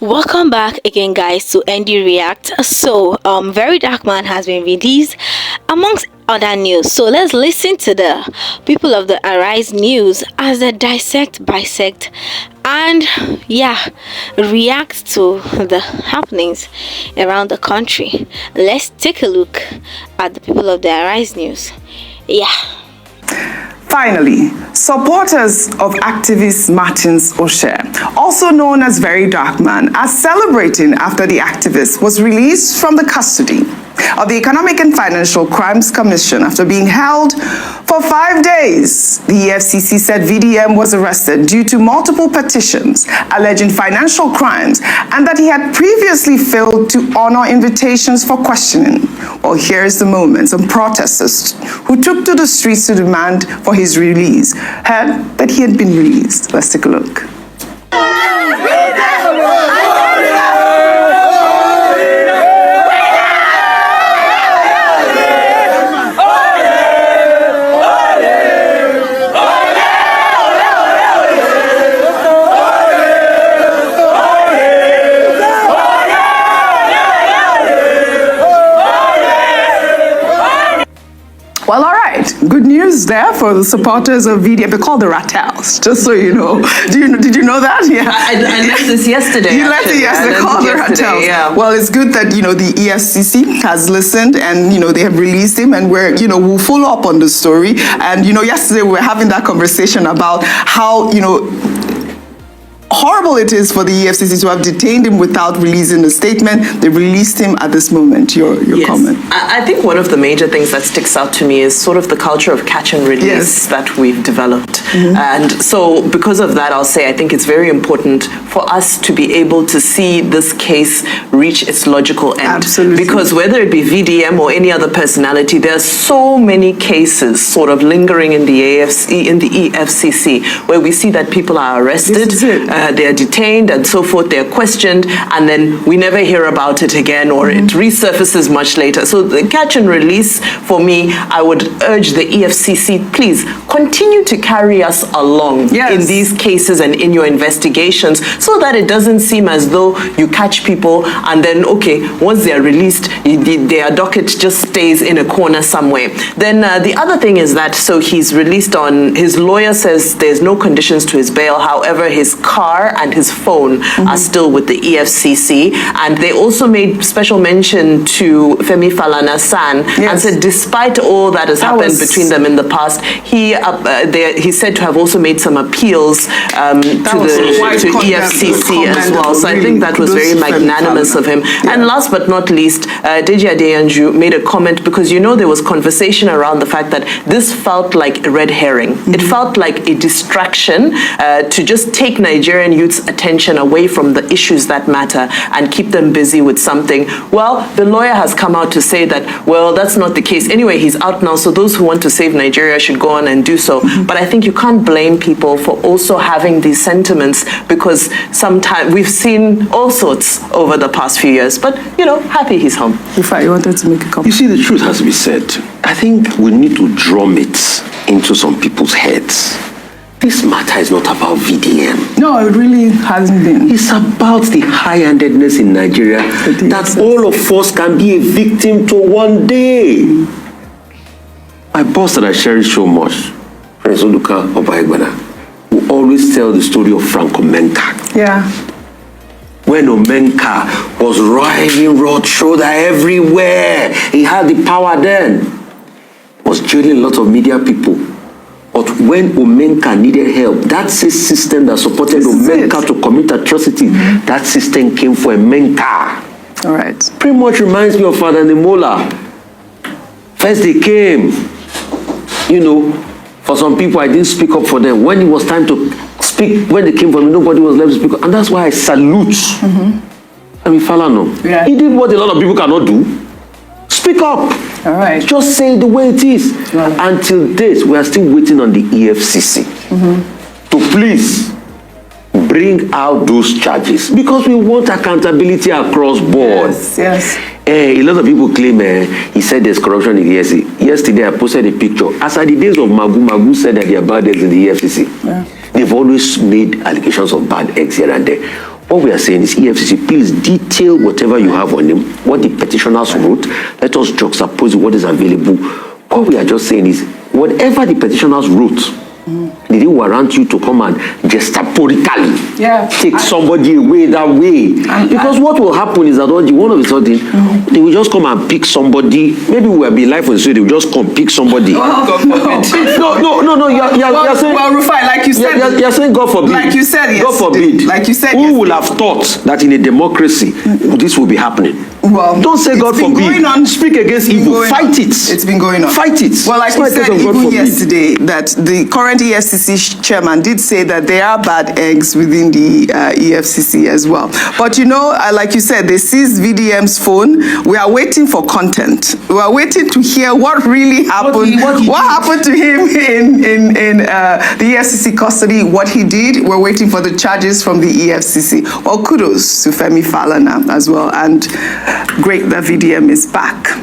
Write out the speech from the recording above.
Welcome back again, guys, to ND React. So, Very Dark Man has been released amongst other news. So let's listen to the people of the Arise News as they dissect, bisect, and react to the happenings around the country. Let's take a look at the people of the Arise News. Finally, supporters of activist Martins Osher, also known as Very Dark Man, are celebrating after the activist was released from the custody of the Economic and Financial Crimes Commission after being held for 5 days. The EFCC said VDM was arrested due to multiple petitions alleging financial crimes and that he had previously failed to honor invitations for questioning. Well, here's the moment. Some protesters who took to the streets to demand for his release heard that he had been released. Let's take a look. Well, all right. Good news there for the supporters of VDM. They're called the Rattels, just so you know. Did you know that? Yeah. I learned this yesterday. You learned it yesterday. They're called the Rattels. Yeah. Well, it's good that, the EFCC has listened and, they have released him, and we'll follow up on the story. And, yesterday we were having that conversation about how, horrible it is for the EFCC to have detained him without releasing a statement. They released him at this moment. Your comment. I think one of the major things that sticks out to me is sort of the culture of catch and release that we've developed. And so because of that, I'll say I think it's very important for us to be able to see this case reach its logical end. Absolutely. Because whether it be VDM or any other personality, there are so many cases sort of lingering in the EFCC where we see that people are arrested. They're detained and so forth, they're questioned, and then we never hear about it again, or it resurfaces much later. So the catch and release, for me, I would urge the EFCC, please continue to carry us along in these cases and in your investigations, so that it doesn't seem as though you catch people and then, once they're released, their docket just stays in a corner somewhere. Then the other thing is that, so he's released on, his lawyer says there's no conditions to his bail, however, his car and his phone are still with the EFCC, and they also made special mention to Femi Falana-San and said despite all that has happened between them in the past, he's said to have also made some appeals to EFCC as well. So I think that was very magnanimous of him. And last but not least, Deji Adeyanju made a comment, because there was conversation around the fact that this felt like a red herring. It felt like a distraction to just take Nigerian youth's attention away from the issues that matter and keep them busy with something. Well, the lawyer has come out to say that, well, that's not the case. Anyway, he's out now, so those who want to save Nigeria should go on and do so. But I think you can't blame people for also having these sentiments, because sometimes we've seen all sorts over the past few years. But, happy he's home. In fact, you wanted to make a comment. You see, the truth has to be said. I think we need to drum it into some people's heads. This matter is not about VDM. No, it really hasn't been. It's about the high-handedness in Nigeria that all of us can be a victim to one day. My boss that I cherish so much, Prince Oluka Obaegbana, will always tell the story of Frank Omenka. Yeah. When Omenka was riding road shoulder everywhere, he had the power then. He was jailing a lot of media people. But when Omenka needed help, that system that supported Omenka to commit atrocity, that system came for Omenka. All right. Pretty much reminds me of Father Nemola. First they came, for some people I didn't speak up for them. When it was time to speak, when they came for me, nobody was left to speak up. And that's why I salute Falana. Yeah. He did what a lot of people cannot do. Speak up. All right. Just say it the way it is. Right. Until this, we are still waiting on the EFCC to please bring out those charges, because we want accountability across board. Yes. A lot of people claim he said there's corruption in the EFCC. Yesterday, I posted a picture. As at the days of Magu said that there are bad eggs in the EFCC. Yeah. They've always made allegations of bad eggs here and there. What we are saying is, EFCC, please detail whatever you have on him, what the petitioners wrote. Let us juxtapose what is available. What we are just saying is, whatever the petitioners wrote, did it warrant you to come and gestaporically take somebody away that way? Because what will happen is that one of a sudden, they will just come and pick somebody. Maybe we will be live on the show, they will just come pick somebody. No, you're saying... Well, Rufai, like you said... You're saying God forbid. Like you said yesterday. God forbid. Like you said Who will have thought that in a democracy, this will be happening? Well, don't say God forbid. Speak against evil. Fight it. It's been going on. Fight it. Well, like you said even yesterday, that the current EFCC chairman did say that there are bad eggs within the EFCC as well. But you know, like you said, they seized VDM's phone. We are waiting for content. We are waiting to hear what really happened. What happened to him in the EFCC custody? What he did? We're waiting for the charges from the EFCC. Well, kudos to Femi Falana as well, and great that VDM is back.